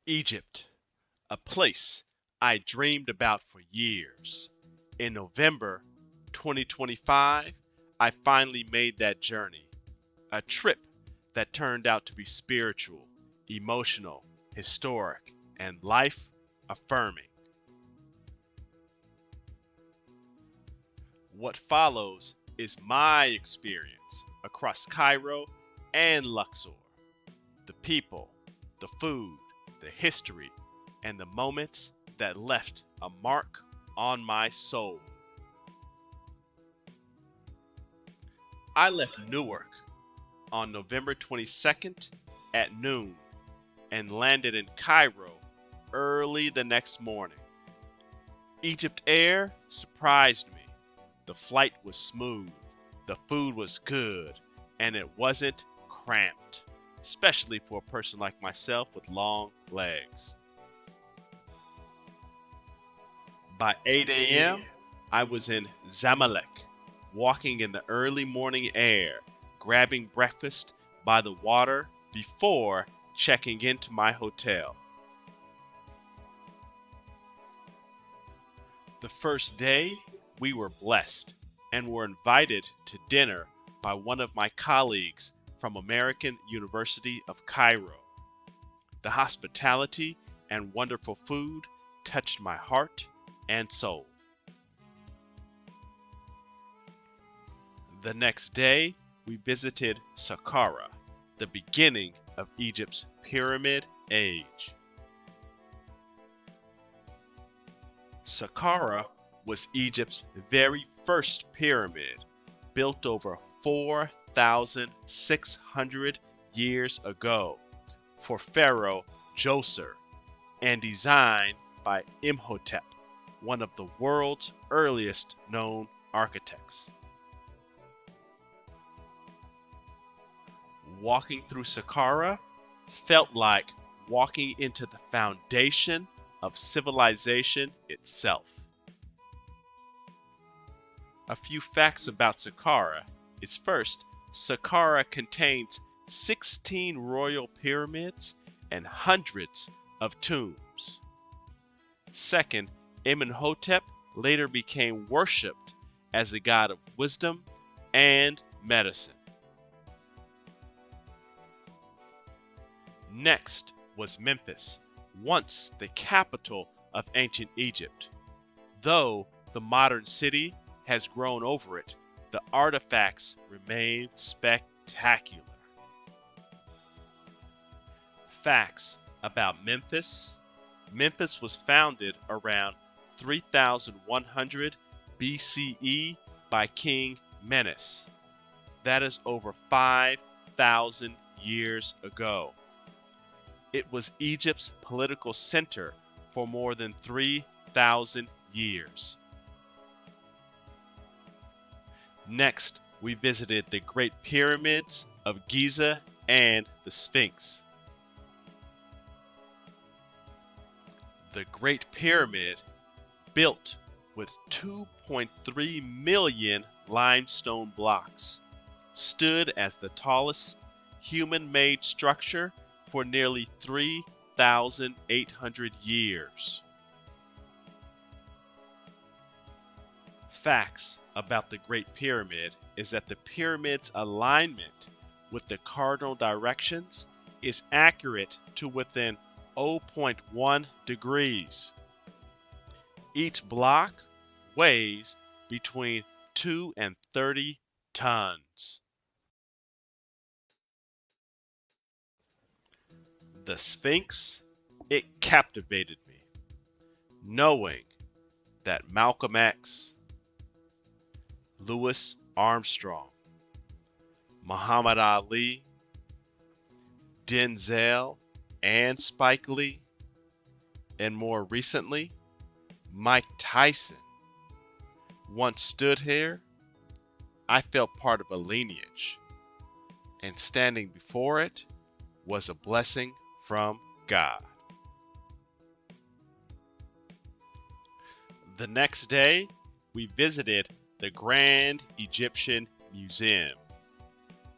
Egypt, a place I dreamed about for years. In November 2025, I finally made that journey. A trip that turned out to be spiritual, emotional, historic, and life affirming. What follows is my experience across Cairo and Luxor. The people, the food, the history, and the moments that left a mark on my soul. I left Newark on November 22nd at noon and landed in Cairo early the next morning. Egypt Air surprised me. The flight was smooth, the food was good, and it wasn't cramped, especially for a person like myself with long legs. By 8 a.m., I was in Zamalek, walking in the early morning air, grabbing breakfast by the water before checking into my hotel. The first day, we were blessed and were invited to dinner by one of my colleagues from American University of Cairo. The hospitality and wonderful food touched my heart and soul. The next day, we visited Saqqara, the beginning of Egypt's pyramid age. Saqqara was Egypt's very first pyramid, built over 4,600 years ago for Pharaoh Djoser and designed by Imhotep, one of the world's earliest known architects. Walking through Saqqara felt like walking into the foundation of civilization itself. A few facts about Saqqara is first, Saqqara contains 16 royal pyramids and hundreds of tombs. Second, Imhotep later became worshipped as a god of wisdom and medicine. Next was Memphis, once the capital of ancient Egypt. Though the modern city has grown over it, the artifacts remain spectacular. Facts about Memphis. Memphis was founded around 3100 BCE by King Menes. That is over 5,000 years ago. It was Egypt's political center for more than 3,000 years. Next, we visited the Great Pyramids of Giza and the Sphinx. The Great Pyramid, built with 2.3 million limestone blocks, stood as the tallest human-made structure for nearly 3,800 years. Facts about the Great Pyramid is that the pyramid's alignment with the cardinal directions is accurate to within 0.1 degrees. Each block weighs between 2 and 30 tons. The Sphinx, it captivated me, knowing that Malcolm X, Louis Armstrong, Muhammad Ali, Denzel, and Spike Lee, and more recently, Mike Tyson, once stood here. I felt part of a lineage, and standing before it was a blessing from God. The next day, we visited the Grand Egyptian Museum,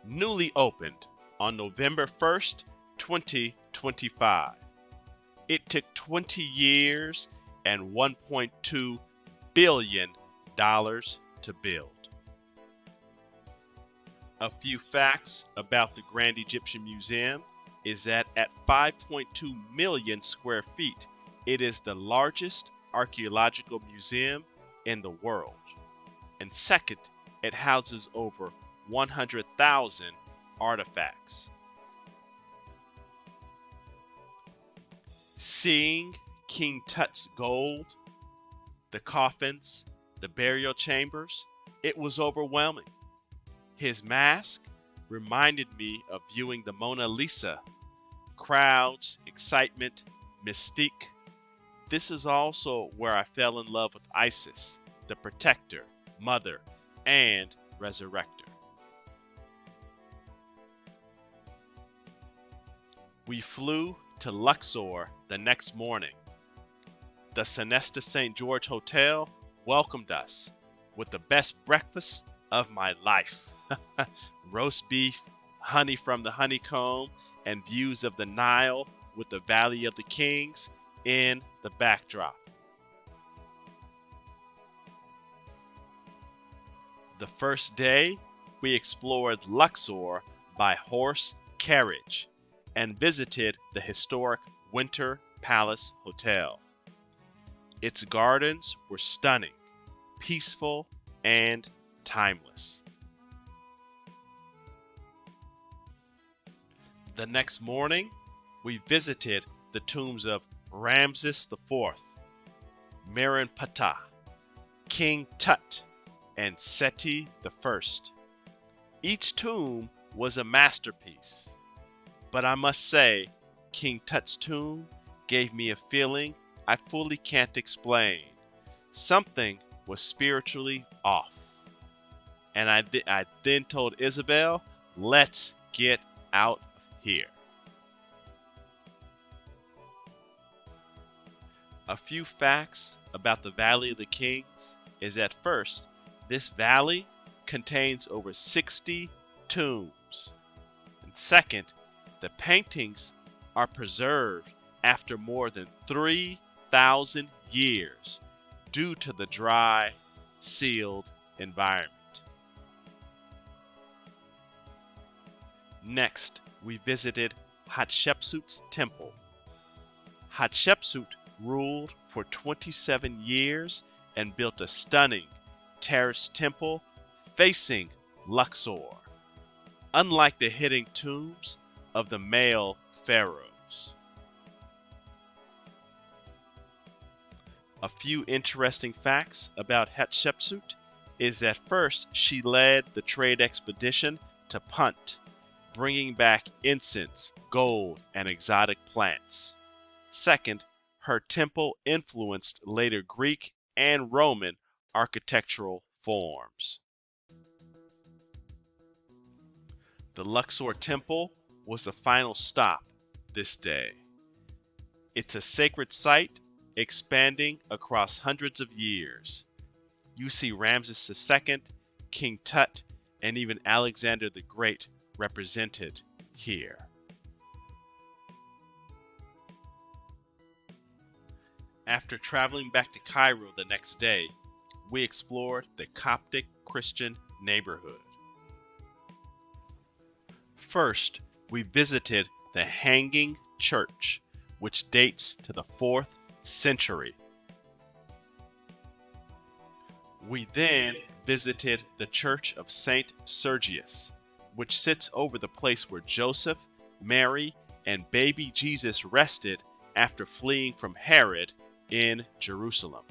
newly opened on November 1st, 2025. It took 20 years and $1.2 billion to build. A few facts about the Grand Egyptian Museum is that at 5.2 million square feet, it is the largest archaeological museum in the world. And second, it houses over 100,000 artifacts. Seeing King Tut's gold, the coffins, the burial chambers, it was overwhelming. His mask reminded me of viewing the Mona Lisa. Crowds, excitement, mystique. This is also where I fell in love with Isis, the protector, mother, and resurrector. We flew to Luxor the next morning. The Sonesta St. George Hotel welcomed us with the best breakfast of my life. Roast beef, honey from the honeycomb, and views of the Nile with the Valley of the Kings in the backdrop. The first day, we explored Luxor by horse carriage and visited the historic Winter Palace Hotel. Its gardens were stunning, peaceful, and timeless. The next morning, we visited the tombs of Ramses IV, Merenptah, King Tut, and Seti I. Each tomb was a masterpiece, but I must say, King Tut's tomb gave me a feeling I fully can't explain. Something was spiritually off. And I then told Isabel, let's get out of here. A few facts about the Valley of the Kings is that first, this valley contains over 60 tombs. And second, the paintings are preserved after more than 3,000 years due to the dry, sealed environment. Next, we visited Hatshepsut's temple. Hatshepsut ruled for 27 years and built a stunning terraced temple facing Luxor, unlike the hidden tombs of the male pharaohs. A few interesting facts about Hatshepsut is that first she led the trade expedition to Punt, bringing back incense, gold, and exotic plants. Second, her temple influenced later Greek and Roman architectural forms. The Luxor Temple was the final stop this day. It's a sacred site expanding across hundreds of years. You see Ramses II, King Tut, and even Alexander the Great represented here. After traveling back to Cairo the next day, we explored the Coptic Christian neighborhood. First, we visited the Hanging Church, which dates to the 4th century. We then visited the Church of Saint Sergius, which sits over the place where Joseph, Mary, and baby Jesus rested after fleeing from Herod in Jerusalem.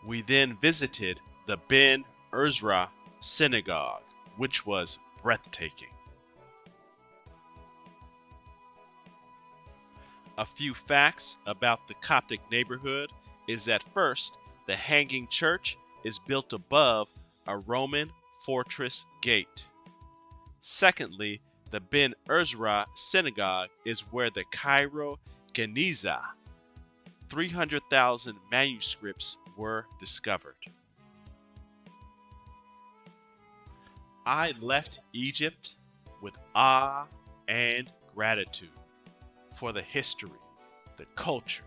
We then visited the Ben Ezra Synagogue, which was breathtaking. A few facts about the Coptic neighborhood is that first, the Hanging Church is built above a Roman fortress gate. Secondly, the Ben Ezra Synagogue is where the Cairo Geniza 300,000 manuscripts were discovered. I left Egypt with awe and gratitude for the history, the culture,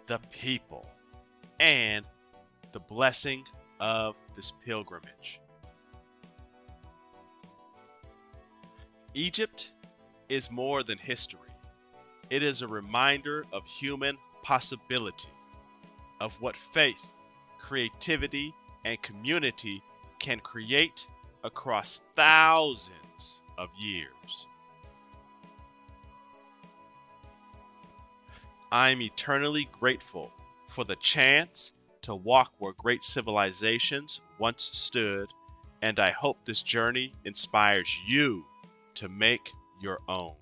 the people, and the blessing of this pilgrimage. Egypt is more than history. It is a reminder of human possibility, of what faith, creativity, and community can create across thousands of years. I'm eternally grateful for the chance to walk where great civilizations once stood, and I hope this journey inspires you to make your own.